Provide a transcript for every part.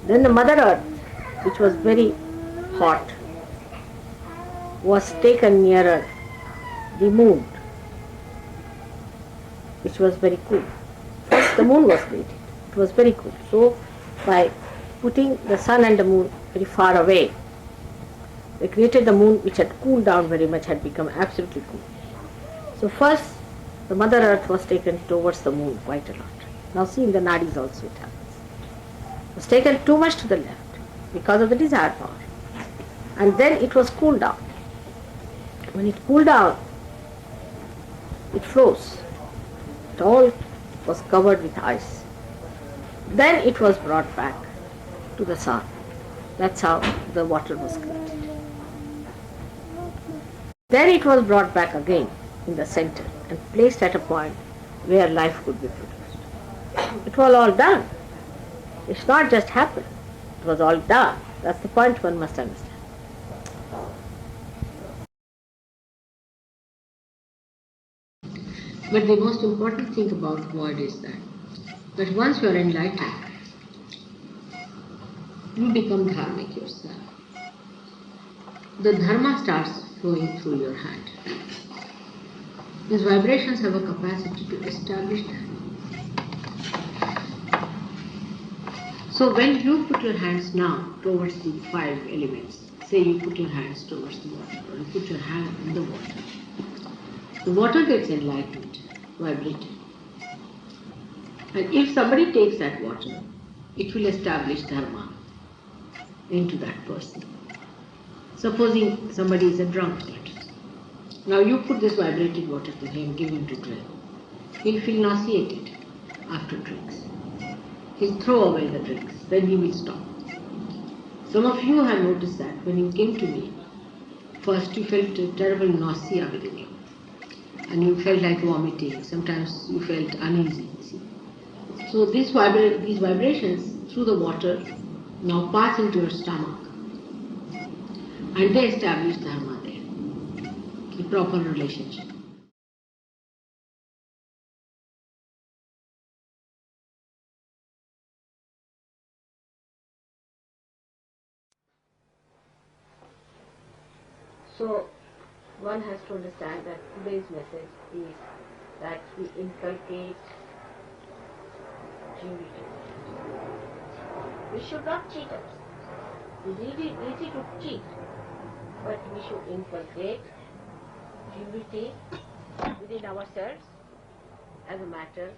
Then the Mother Earth, which was very hot, was taken nearer the moon, which was very cool. First the moon was created. It was very cool. So by putting the sun and the moon very far away, they created the moon, which had cooled down very much, had become absolutely cool. So first the Mother Earth was taken towards the moon quite a lot. Now see, in the nadis also it happens. It was taken too much to the left because of the desire power. And then it was cooled down. When it cooled down, it froze. It all was covered with ice. Then it was brought back to the sun. That's how the water was created. Then it was brought back again in the center and placed at a point where life could be produced. It was all done. It's not just happened. It was all done. That's the point one must understand. But the most important thing about void is that once you are enlightened, you become dharmic yourself. The dharma starts flowing through your hand. These vibrations have a capacity to establish that. So when you put your hands now towards the 5 elements, say you put your hands towards the water, or you put your hand in the water gets enlightened, vibrated. And if somebody takes that water, it will establish dharma into that person. Supposing somebody is a drunkard. Now you put this vibrated water to him, give him to drink. He'll feel nauseated after drinks. He'll throw away the drinks, then he will stop. Some of you have noticed that when you came to me, first you felt a terrible nausea within you. And you felt like vomiting, sometimes you felt uneasy. So these vibrations through the water now pass into your stomach and they establish dharma there, the proper relationship. So one has to understand that today's message is that we inculcate duty. We should not cheat others. It is easy to cheat, but we should inculcate purity within ourselves as a matter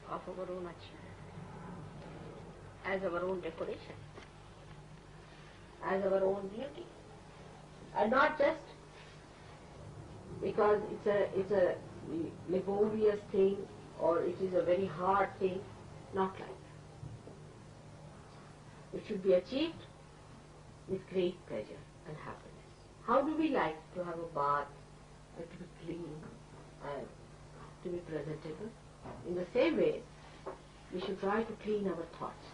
of our own achievement, as our own decoration, as our own beauty, and not just because it's a laborious thing or it is a very hard thing, not like that. It should be achieved with great pleasure and happiness. How do we like to have a bath and to be clean and to be presentable? In the same way, we should try to clean our thoughts.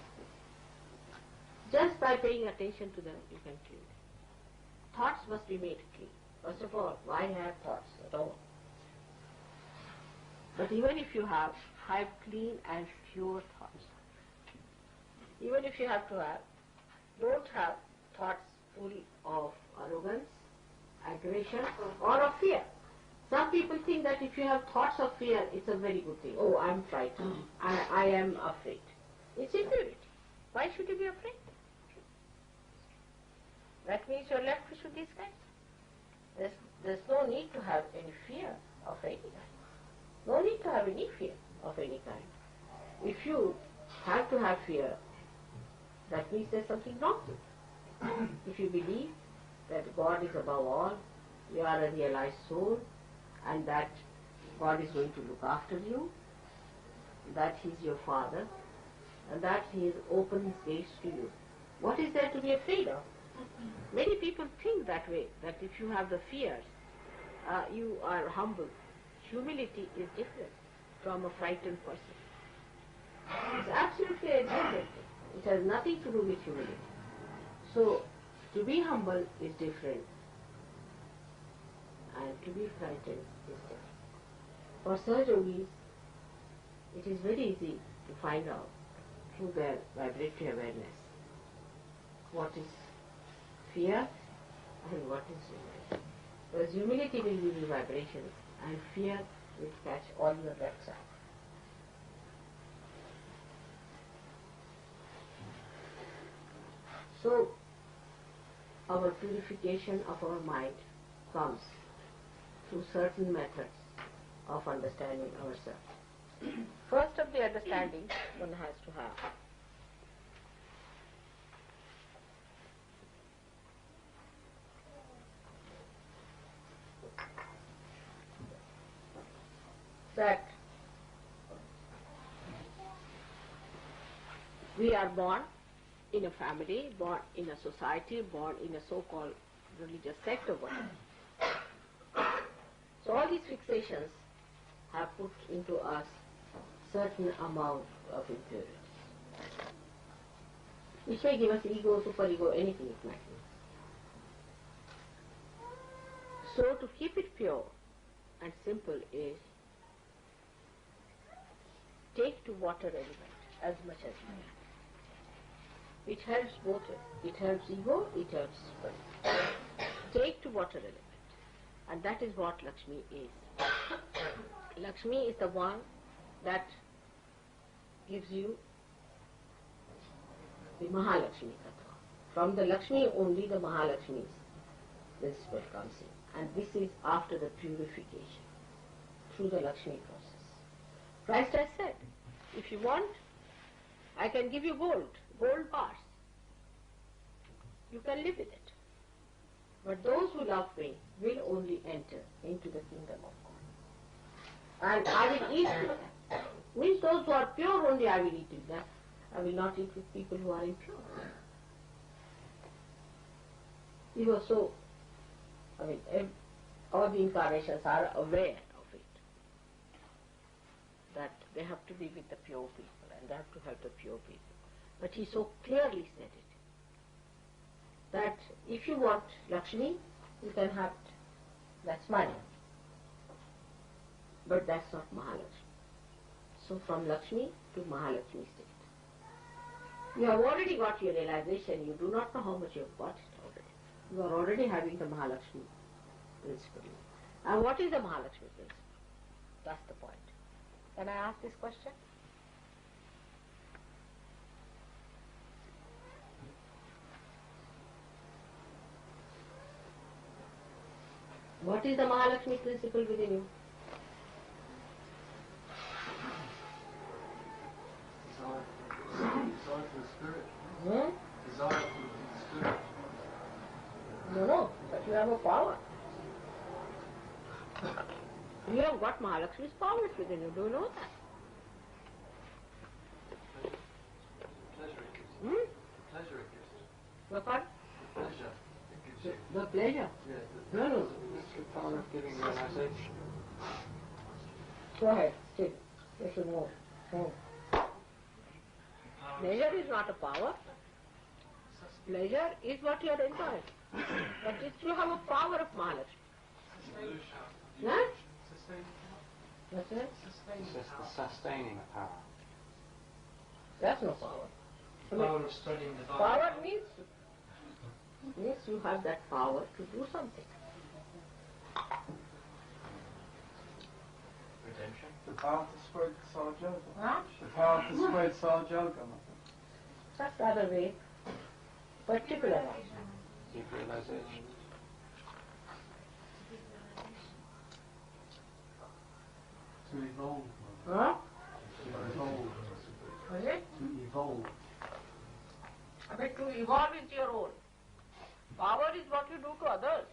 Just by paying attention to them, you can clean them. Thoughts must be made clean. First of all, why have thoughts at all? But even if you have clean and pure thoughts, even if you have to have, don't have thoughts full of arrogance, aggression, or of fear. Some people think that if you have thoughts of fear, it's a very good thing. Oh, I'm frightened. I am afraid. It's inferiority. Why should you be afraid? That means you're left with these kinds. There's no need to have any fear of any kind. No need to have any fear of any kind. If you have to have fear, that means there's something wrong with you. If you believe that God is above all, you are a realized soul, and that God is going to look after you, that He is your Father, and that He has opened His gates to you, what is there to be afraid of? Many people think that way, that if you have the fears, you are humble. Humility is different from a frightened person. It's absolutely a different thing. It has nothing to do with humility. So, to be humble is different, and to be frightened is different. For Sahaja Yogis, it is very easy to find out through their vibratory awareness what is fear and what is humility. Because humility will give you vibration and fear will catch all your red side. So, our purification of our mind comes through certain methods of understanding ourselves. First of the understanding one has to have that we are born in a family, born in a society, born in a so-called religious sect or whatever. So all these fixations have put into us certain amount of impurity, which may give us ego, superego, anything it might be. So to keep it pure and simple is take to water element as much as you can. It helps both. It helps ego, it helps spirit. Take to water element. And that is what Lakshmi is. Lakshmi is the one that gives you the Mahalakshmi Tattva. From the Lakshmi only the Mahalakshmi's principle comes in. And this is after the purification through the Lakshmi process. Christ has said, if you want, I can give you gold bars. You can live with it. But those who love me will only enter into the kingdom of God. And I will eat with them. Means those who are pure only I will eat with them. I will not eat with people who are impure. He was so, all the incarnations are aware of it. That they have to be with the pure people and they have to help the pure people. But he so clearly said it, that if you want Lakshmi, you can have it. That's money. But that's not Mahalakshmi. So from Lakshmi to Mahalakshmi state. You have already got your realization, you do not know how much you have got it already. You are already having the Mahalakshmi principle. And what is the Mahalakshmi principle? That's the point. Can I ask this question? What is the Mahalakshmi principle within you? Desire for the spirit. Desire for the spirit. No, but you have a power. You have got Mahalakshmi's powers within you. Do you know that? Pleasure it gives you. Pleasure it gives you. What part? Pleasure it gives you. The pleasure? Yeah. No. It's the power of giving realization. Go ahead, sit. You should know. Pleasure is not a power. Pleasure is what you are enjoying. But if you have a power of Mahalakshmi. Huh? What's that? It's just the sustaining power. That's no power. The power of studying the Bible. Power means you have that power to do something. Redemption. The power to spread Sahaja Yoga. Huh? The power to spread Sahaja Yoga. That's the other way. Particular. Deep realization. To evolve. Huh? To evolve. Is it? To evolve. But to evolve is your own. Power is what you do to others.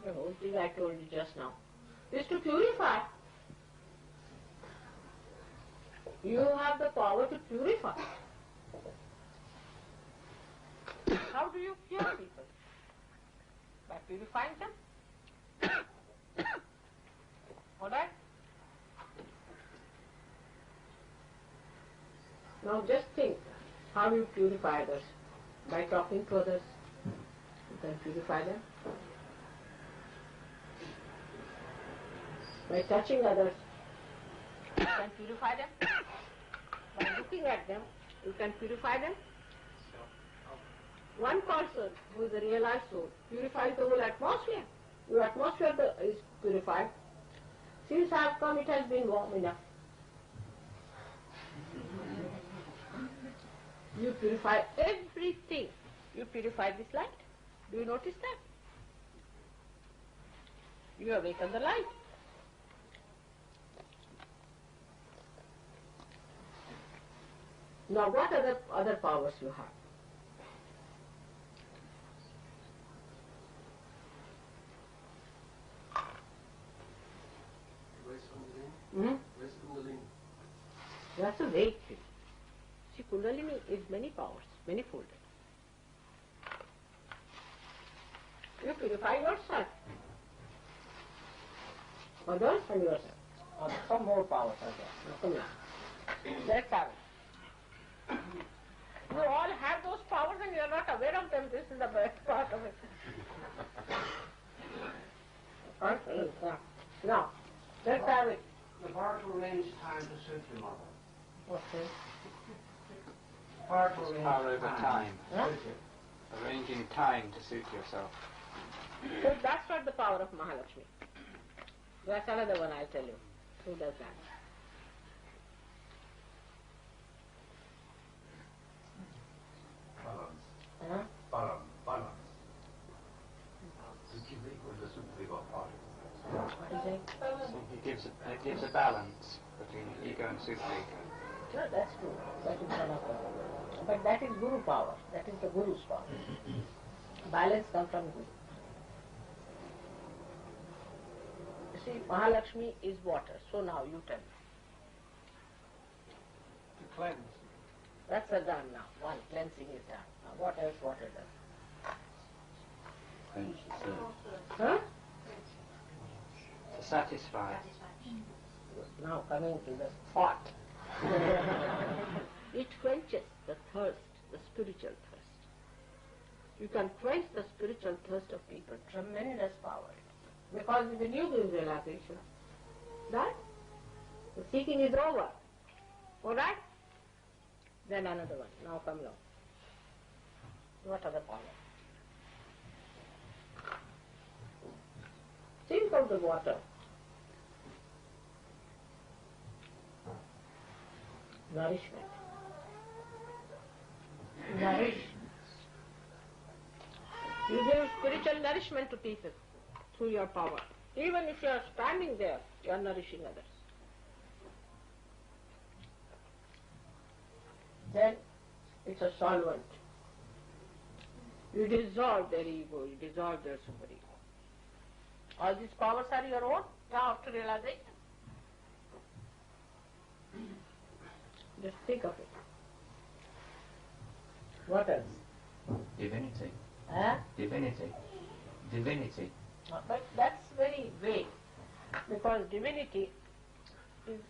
The whole thing I told you just now is to purify. You have the power to purify. How do you cure people? By purifying them? Alright? Now just think how you purify others. By talking to others, you can purify them. By touching others, can purify them. By looking at them, you can purify them. One person who is a realized soul purifies the whole atmosphere. Your atmosphere is purified. Since I have come, it has been warm enough. You purify everything. You purify this light. Do you notice that? You awaken the light. Now what other powers you have? Where's Kundalini? That's a vague thing. See, Kundalini is many powers, many folded. You purify yourself. Others and yourself. Or some more powers are there. Come here. Let's have it. You all have those powers and you are not aware of them. This is the best part of it. Now, let's have it. The power to arrange time to suit your mother. What's this? Power to arrange Power over time. Huh? Arranging time to suit yourself. So that's not the power of Mahalakshmi. That's another one I'll tell you. Who does that? balance. Huh? Balance. What is it? So it gives a balance between ego and super-ego. No, that's true. That is one of them. But that is Guru power. That is the Guru's power. Balance comes from Guru. You see, Mahalakshmi is water. So now you tell me. To cleanse. That's a done now. One cleansing is done. Now what else water does? Huh? To satisfy. Now coming to the thought. It quenches the thirst, the spiritual thirst. You can quench the spiritual thirst of people. Tremendous power. Because when you give realization, that the seeking is over. Alright? Then another one. Now come along. What other power? Think of the water. Nourishment. Nourish. You give spiritual nourishment to people through your power. Even if you are standing there, you are nourishing others. Then it's a solvent. You dissolve their ego, you dissolve their super ego. All these powers are your own now after realization. Just think of it. What else? Divinity. Huh? Divinity. Divinity. But that's very vague. Because divinity is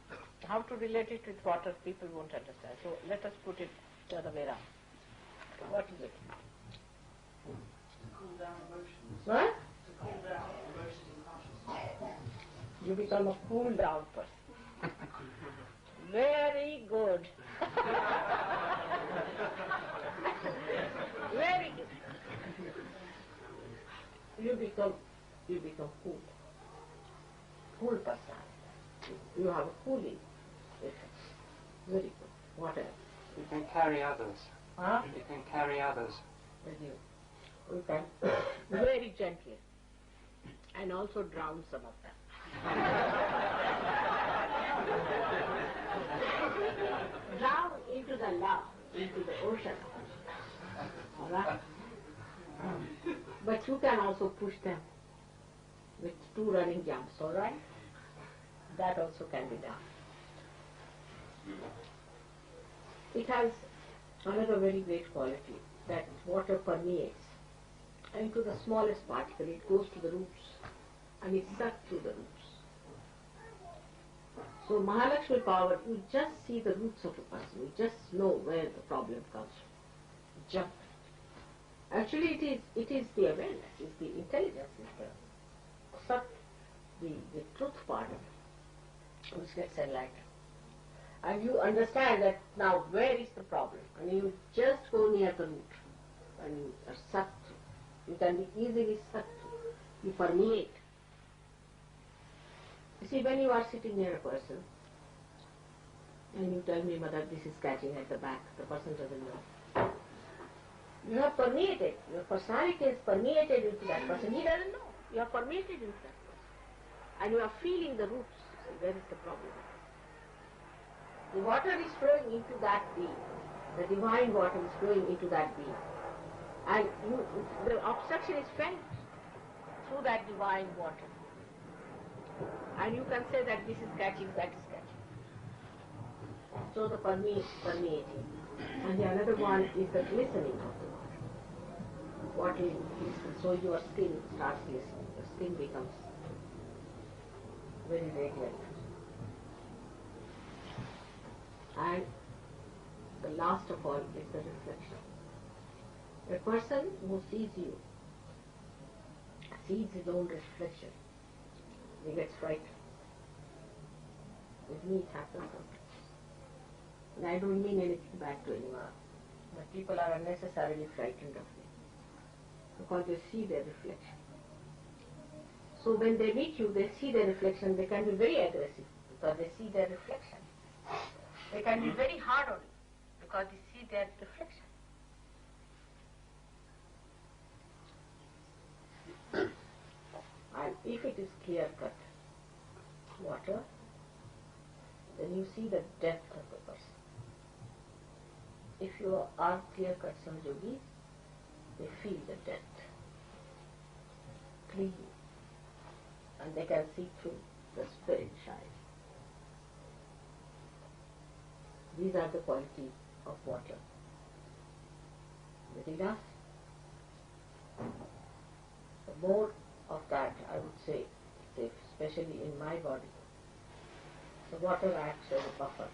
how to relate it with water people won't understand. So let us put it the other way around. What is it? To cool down emotions. Huh? To cool down emotions and consciousness. You become a cool down person. Very good. Very good. You become cool. Cool person. You have a cooling effect. Very good. What else? You can carry others. Huh? You can carry others. With you. You can very gently. And also drown some of them. Drown into the love, into the ocean. Alright? But you can also push them with 2 running jumps, alright? That also can be done. It has another very great quality, that water permeates into the smallest particle. It goes to the roots and it's sucked through the roots. So Mahalakshmi power, you just see the roots of a person, you just know where the problem comes from. Jump. Actually it is the awareness, it's the intelligence, it's the truth part of it, which gets enlightened. And you understand that now where is the problem, and you just go near the root and you are sucked. You can be easily sucked. You permeate. You see, when you are sitting near a person and you tell me, Mother, this is catching at the back, the person doesn't know. You have permeated. Your personality is permeated into that person. He doesn't know. You are permeated into that person. And you are feeling the roots. See, where is the problem? The water is flowing into that being. The divine water is flowing into that being. And the obstruction is felt through that divine water. And you can say that this is catching, that is catching. So the permeating. And the another one is the glistening of the water. Water glistens, so your skin starts glistening. Your skin becomes very radiant. And the last of all is the reflection. A person who sees you, sees his own reflection, he gets frightened. With me it happens sometimes. And I don't mean anything bad to anyone, but people are unnecessarily frightened of me because they see their reflection. So when they meet you, they see their reflection, they can be very aggressive because they see their reflection. They can be very hard on you because they see their reflection. And if it is clear-cut water, then you see the depth of the person. If you are clear-cut Sahaja, they feel the depth, clean, and they can see through the spirit shine. These are the qualities of water. Within us, the more of that, I would say, especially in my body, the water acts as a buffer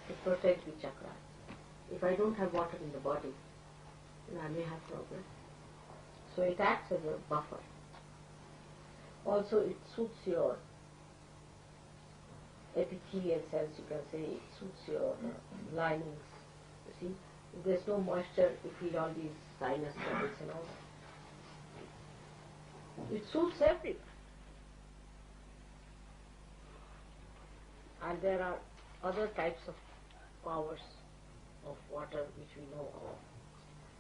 to protect the chakra. If I don't have water in the body, then I may have problem. So it acts as a buffer. Also, it suits your epithelial cells, you can say, it suits your linings. You see, if there's no moisture, you feel all these sinus troubles and all that. It suits everyone. And there are other types of powers of water which we know of.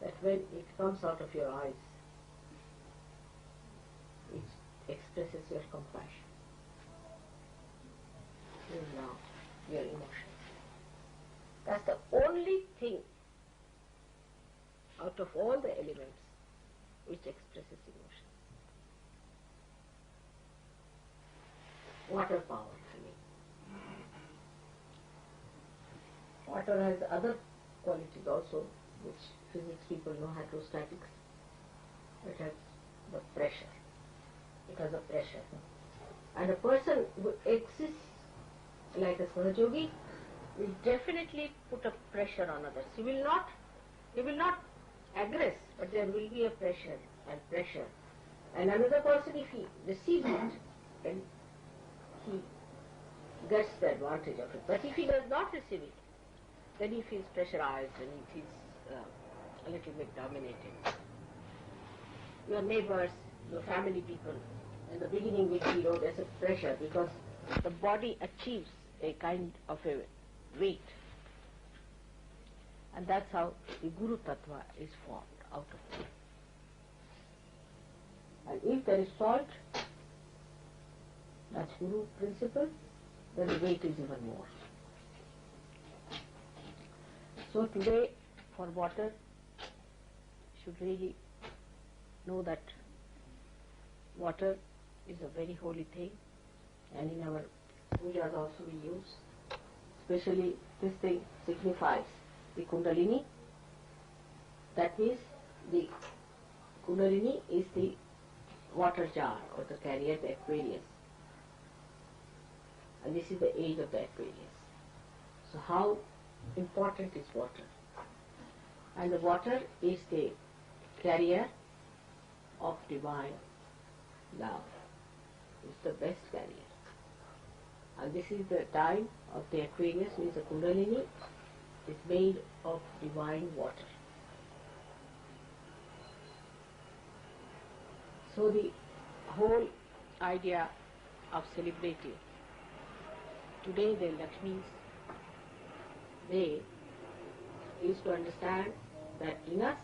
That when it comes out of your eyes, it expresses your compassion, your love, your emotions. That's the only thing out of all the elements which expresses emotions. Water power to me. Water has other qualities also, which physics people know, hydrostatics. It has the pressure. It has a pressure. And a person who exists like a Sahaja will definitely put a pressure on others. He will not aggress, but there will be a pressure and pressure. And another person, if he receives it, then he gets the advantage of it. But if he does not receive it, then he feels pressurized and he feels a little bit dominated. Your neighbors, your family people, in the beginning will feel, there's a pressure because the body achieves a kind of a weight. And that's how the Guru Tattva is formed out of it. And if there is salt, that's Guru principle, then the weight is even more. So today, for water, should really know that water is a very holy thing, and in our pujas also we use. Especially this thing signifies the Kundalini. That means the Kundalini is the water jar or the carrier, the Aquarius. And this is the age of the Aquarius. So how important is water? And the water is the carrier of divine love. It's the best carrier. And this is the time of the Aquarius, means the Kundalini is made of divine water. So the whole idea of celebrating today the Lakshmi's day is to understand that in us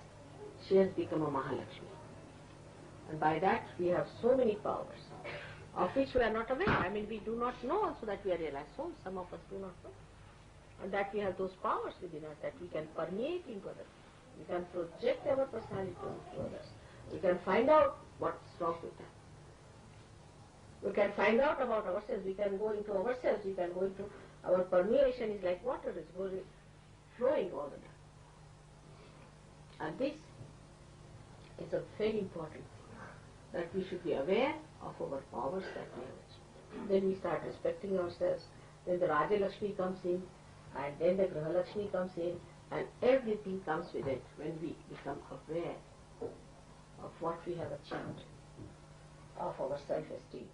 she has become a Mahalakshmi. And by that we have so many powers, of which we are not aware. I mean, we do not know also that we are realized souls. Some of us do not know. And that we have those powers within us, that we can permeate into others. We can project our personality onto others. We can find out what's wrong with them. We can find out about ourselves. We can go into ourselves. We can go into our permeation is like water is going flowing all the time. And this is a very important thing, that we should be aware of our powers that we have. Then we start respecting ourselves. Then the Raja Lakshmi comes in, and then the Graha Lakshmi comes in, and everything comes with it when we become aware of what we have achieved, of our self-esteem.